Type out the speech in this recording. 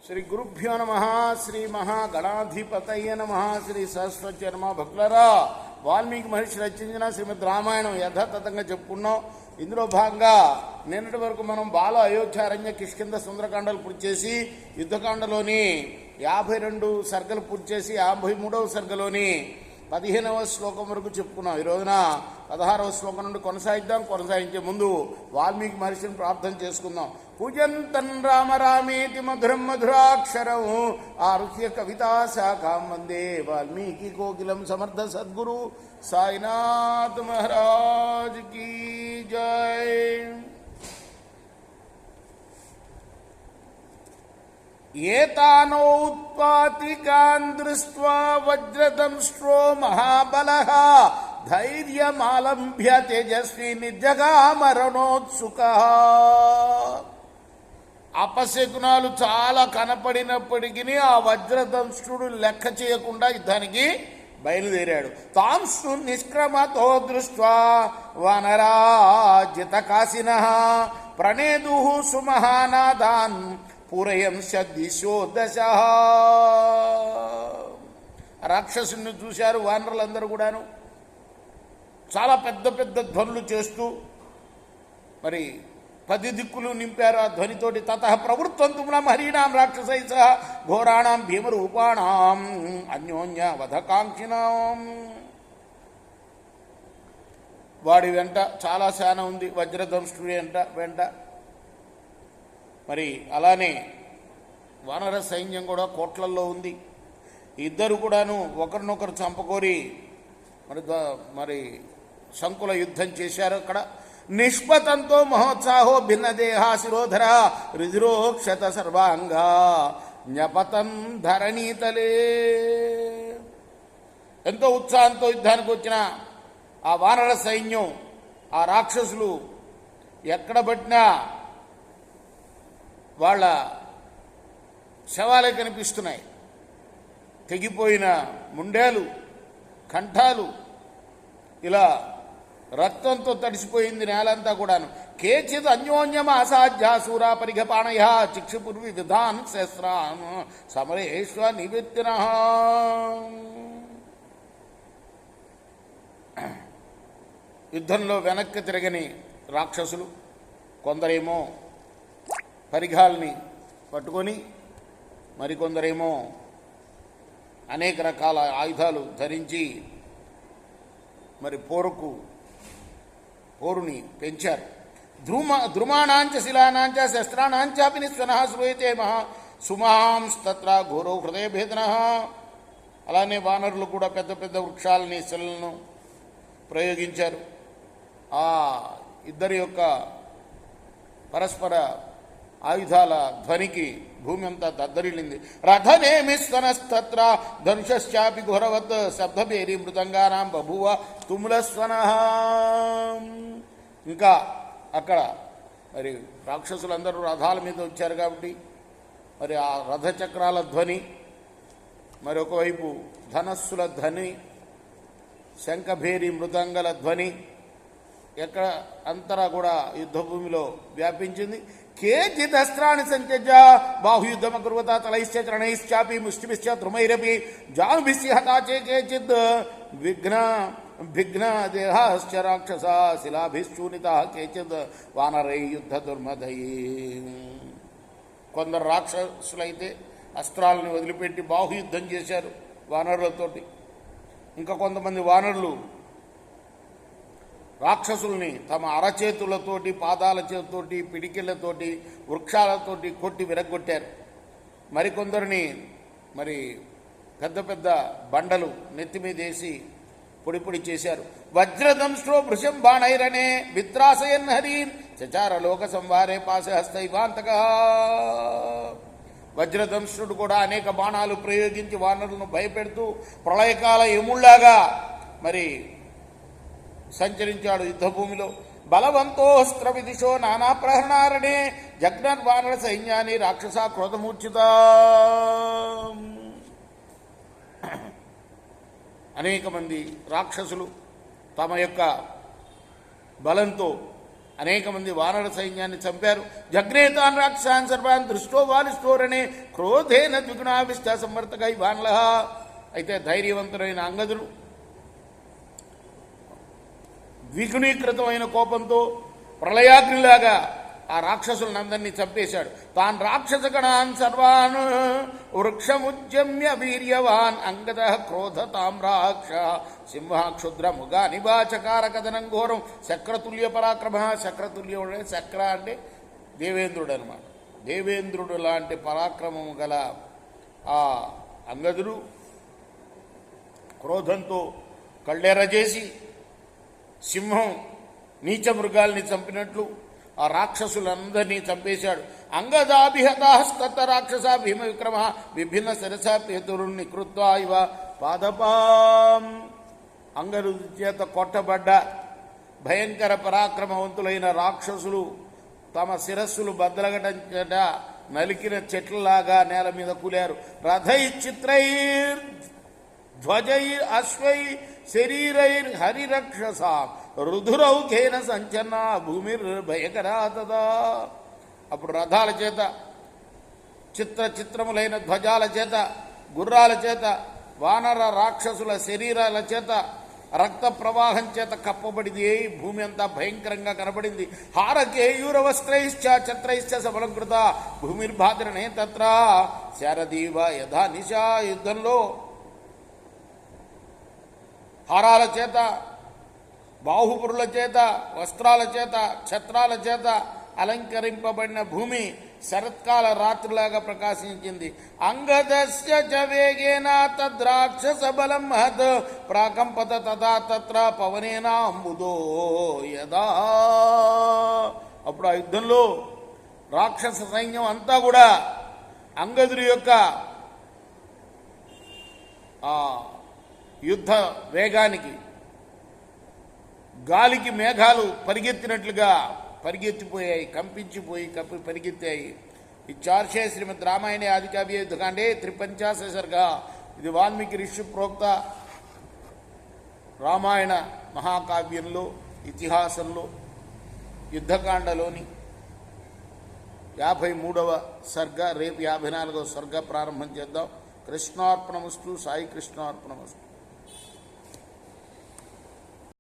శ్రీ గురుభ్యో నమ. శ్రీ మహాగణాధిపతయ నమ. శ్రీ సరస్వతి నమ. భక్తులరా, వాల్మీకి మహర్షి రచించిన శ్రీమద్ రామాయణం యథాతథంగా చెప్పుకున్నాం. ఇందులో భాగంగా నిన్నటి వరకు మనం బాల అయోధ్యారణ్య కిష్కింద సుందరకాండలు పూర్తి చేసి యుద్ధకాండలోని 52 సర్గలు పూర్తి చేసి 53వ సర్గలోని 15వ శ్లోకం వరకు చెప్పుకున్నాం. ఈ రోజున 16వ శ్లోకం నుండి కొనసాగిద్దాం. కొనసాగించే ముందు వాల్మీకి మహర్షిని ప్రార్థన చేసుకుందాం. పూజంతన్ రామ రామేతి మధురం మధురాక్షరం ఆరుహ్య కవితా శాఖాం వందే వాల్మీకి కోకిలం సమర్థ సద్గురు సాయినాథ్ మహారాజ్ కీ జై. ఏతానో ఉత్పాతికాన్ దృష్ట్వా వజ్రదంష్ట్రో మహాబలః ధైర్యమాలంభ్య తేజస్వి నిర్జగామరణోత్సుకః. అపశకునాలు చాలా కనపడినప్పటికీ ఆ వజ్రదంష్ట్రుడు లెక్క చేయకుండా యుద్ధానికి బయలుదేరాడు. తాంసు నిష్క్రమతో దృష్ట్వా వనరాజితకాశినః ప్రణేదుః సుమహానాదాన్ పూరయంశ దిశో దశ. రాక్షసుని చూశారు వానరులందరూ కూడాను. చాలా పెద్ద పెద్ద ధ్వనులు చేస్తూ మరి 10 దిక్కులు నింపారు ఆ ధ్వనితోటి. తతః ప్రవృత్తంతు హరీణాం రాక్షసై సహ ఘోరాణం భీమరూపాణం అన్యోన్య వధకాంక్షిణాం. వాడి వెంట చాలా సేన ఉంది, వజ్రదంష్ట్రుడి వెంట. మరి అలానే వానర సైన్యం కూడా కోట్లల్లో ఉంది. ఇద్దరు కూడాను ఒకరినొకరు చంపకోరి మరి శంకుల యుద్ధం చేశారు. అక్కడ నిష్పతంతో మహోత్సాహో భిన్నదేహ శిరోధర రుధిరోక్షత సర్వాంగా జ్ఞపతం ధరణీతలే. ఎంతో ఉత్సాహంతో యుద్ధానికి వచ్చిన ఆ వానర సైన్యం, ఆ రాక్షసులు ఎక్కడ పట్టినా వాళ్ళ శవాలే కనిపిస్తున్నాయి. తెగిపోయిన ముండేలు, కంఠాలు, ఇలా రక్తంతో తడిసిపోయింది నేలంతా కూడాను. కేచిద్ అన్యోన్యం అసాధ్య సూరా పరిఘపాణయ చిక్షుపుర్వి విధాన్ శస్త్రాన్ సమరేష్వ నివృత్తిన. యుద్ధంలో వెనక్కి తిరగని రాక్షసులు కొందరేమో పరిఘాల్ని పట్టుకొని, మరికొందరేమో అనేక రకాల ఆయుధాలు ధరించి మరి పోరుని పెంచారు. ద్రుమాణాంచ శిలానాంచ శస్త్రాణాంచాపి నిస్వనః శ్రూయతే సుమహాంస్తత్ర ఘోరో హృదయభేదన. అలానే వానరులు కూడా పెద్ద పెద్ద వృక్షాలని, శిలను ప్రయోగించారు. ఆ ఇద్దరి యొక్క పరస్పర ఆయుధాల ధ్వనికి భూమి అంతా దద్దరిల్లింది. రథనేమిస్తనస్తత్ర ధనుషశ్చాపి ఘోరవత్ శబ్దభేరి మృదంగానాం బభూవ తుములస్వనః. ఇంకా అక్కడ మరి రాక్షసులందరూ రథాల మీద వచ్చారు కాబట్టి మరి ఆ రథచక్రాల ధ్వని, మరి ఒకవైపు ధనస్సుల ధ్వని, శంఖభేరి మృదంగల ధ్వని ఎక్కడ అంతరా కూడా యుద్ధభూమిలో వ్యాపించింది. కేచిదస్త్రాన్ని సంత్యజ్య బాహుయుద్ధమకుర్వత తలైశ్చ చరణైశ్చాపి ముష్టిభిశ్చ ద్రుమైరపి జానుభిశ్చ హతాచే కేచిద్ విఘ్న దేహాశ్చ రాక్షస శిలాభిశ్చూనిత కేచిద్ వానరై యుద్ధ దుర్మదై. కొందరు రాక్షసులైతే అస్త్రాలను వదిలిపెట్టి బాహుయుద్ధం చేశారు వానరులతోటి. ఇంకా కొంతమంది వానరులు రాక్షసుల్ని తమ అరచేతులతోటి, పాదాల చేతులతోటి, పిడికిళ్లతోటి, వృక్షాలతోటి కొట్టి విరగొట్టారు. మరికొందరిని మరి పెద్ద పెద్ద బండలు నెత్తి మీద వేసి పొడి పొడి చేశారు. వజ్రదంష్ట్రో భృశం బాణైరనే విత్రాసయన్ హరీన్ చచార లోక సంవారే పాశహస్తైవాంతక. వజ్రదంష్ట్రుడు కూడా అనేక బాణాలు ప్రయోగించి వానరులను భయపెడుతూ ప్రళయకాల యముళ్లాగా మరి సంచరించాడు యుద్ధభూమిలో. బలవంతోస్త్ర విదిశో నానా ప్రహరణారణే జగ్నర్వానర సైన్యాన్ని రాక్షస క్రోధమూర్ఛిత. అనేక మంది రాక్షసులు తమ యొక్క బలంతో అనేక మంది వానర సైన్యాన్ని చంపారు. జగ్నేతాన్ రాక్షసాన్ సర్వాన్ దృష్టో వాలిష్టోరనే క్రోధేన ద్విగుణావిష్ట సంవర్తకై వాన్ల. అయితే ధైర్యవంతుడైన అంగదుడు ద్విగుణీకృతమైన కోపంతో ప్రళయాగ్నిలాగా ఆ రాక్షసులందరినీ చంపేశాడు. తాన్ రాక్షసగణాన్ సర్వాన్ వృక్షముజ్జమ్య వీర్యవాన్ అంగద క్రోధ తామ్రాక్ష సింహ క్షుద్ర ముగా నిభాచకార కథనం ఘోరం శక్రతుల్య పరాక్రమ. శక్రతుల్య శక్ర అంటే దేవేంద్రుడు అనమాట. దేవేంద్రుడు లాంటి పరాక్రమము గల ఆ అంగదుడు క్రోధంతో కళ్ళెరజేసి సింహం నీచ మృగాల్ని చంపినట్లు ఆ రాక్షసులందరినీ చంపేశాడు. అంగదాభిహతాస్తత రాక్షస భీమ విక్రమ విభిన్న శిరస పేతురుణ్ణి కృత్వా ఇవ పాదపాం. అంగదు చేత కొట్టబడ్డ భయంకర పరాక్రమవంతులైన రాక్షసులు తమ శిరస్సులు బద్దలగడం చేత నలికిన చెట్లలాగా నేల మీద కూలారు. రథై చిత్రైర్ ధ్వజైర్ అశ్వై శరీరైర్ హరిరక్షస రుధురౌఖేన సంచన్న భూమిర్ భయకరా తదా. అప్పుడు రథాల చేత చిత్రములైన ధ్వజాల చేత గుర్రాల చేత వానర రాక్షసుల శరీరాల చేత రక్త ప్రవాహం చేత కప్పబడింది. భూమి అంతా భయంకరంగా కనబడింది. హారకేయూర వస్త్రైశ్చ ఛత్రైశ్చ సఫలంకృత భూమిర్భాద్రనే తత్ర శారదీవ యథా నిశా. యుద్ధంలో హారాల చేత బాహుపురుల చేత వస్త్రాల చేత ఛత్రాల చేత అలంకరింపబడిన భూమి శరత్కాల రాత్రిలాగా ప్రకాశించింది. అంగదస్య చ వేగేన తద్రాక్షస బలం మహత్ ప్రాకంపత తదా తత్ర పవనేన అంబుదో యదా. అప్పుడు ఆ యుద్ధంలో రాక్షస సైన్యం అంతా కూడా అంగదుడి యొక్క ఆ యుద్ధ వేగానికి గాలికి మేఘాలు పరిగెత్తినట్లుగా పరిగెత్తిపోయాయి, కంపించిపోయి పరిగెత్తాయి. ఈ చార్షే శ్రీమద్ రామాయణే ఆదికావ్య యుద్ధకాండే 53 సర్గ. ఇది వాల్మీకి ఋషి ప్రోక్త రామాయణ మహాకావ్యంలో ఇతిహాసంలో యుద్ధకాండలోని 53వ సర్గ. రేపు 54వ సర్గ ప్రారంభం చేద్దాం. కృష్ణార్పణమస్తు. సాయి కృష్ణార్పణమస్తు.